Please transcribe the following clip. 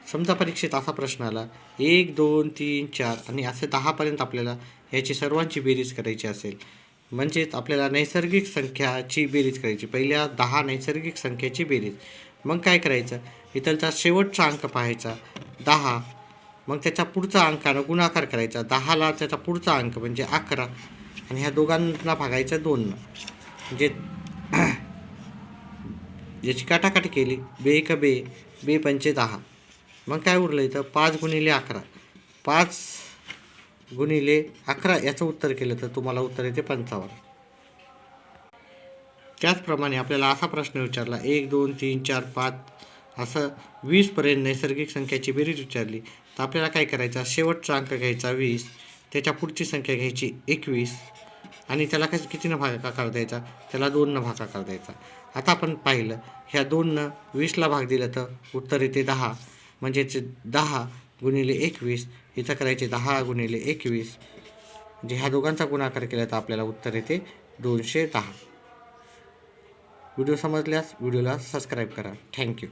समजा परीक्षेत असा प्रश्न आला 1 2 3 4 आणि असे 10पर्यंत आपल्याला याची सर्वांची बेरीज करायची असेल, म्हणजेच आपल्याला नैसर्गिक संख्याची बेरीज करायची, पहिल्या 10 नैसर्गिक संख्येची बेरीज. मग काय करायचं, इथलचा शेवटचा अंक पाहायचा 10, मग त्याच्या पुढचा अंकानं गुणाकार करायचा, 10ला त्याचा पुढचा अंक म्हणजे 11 आणि ह्या दोघांना भागायचं 2. म्हणजे याची काटाकाटी केली, बे एक बे, बे पंचे 10. मग काय उरलं इथं 5 गुणिले 11, 5 गुणिले 11 याचं उत्तर केलं तर तुम्हाला उत्तर येते 55. त्याचप्रमाणे आपल्याला असा प्रश्न विचारला 1 2 3 4 5 असं 20पर्यंत नैसर्गिक संख्याची बेरीज विचारली, तर आपल्याला काय करायचं, शेवटचा अंक घ्यायचा 20, त्याच्या पुढची संख्या घ्यायची 21 आणि त्याला कितीनं भागाकार द्यायचा, त्याला 2नं भागाकार द्यायचा. आता आपण पाहिलं ह्या 2नं 20ला भाग दिलं तर उत्तर येते 10, म्हणजेच 10 गुणिले 21, इथं करायचे 10 गुणिले 21, म्हणजे ह्या दोघांचा गुणाकार केला तर आपल्याला उत्तर येते 210. व्हिडिओ समजल्यास व्हिडिओला सबस्क्राईब करा. थँक्यू.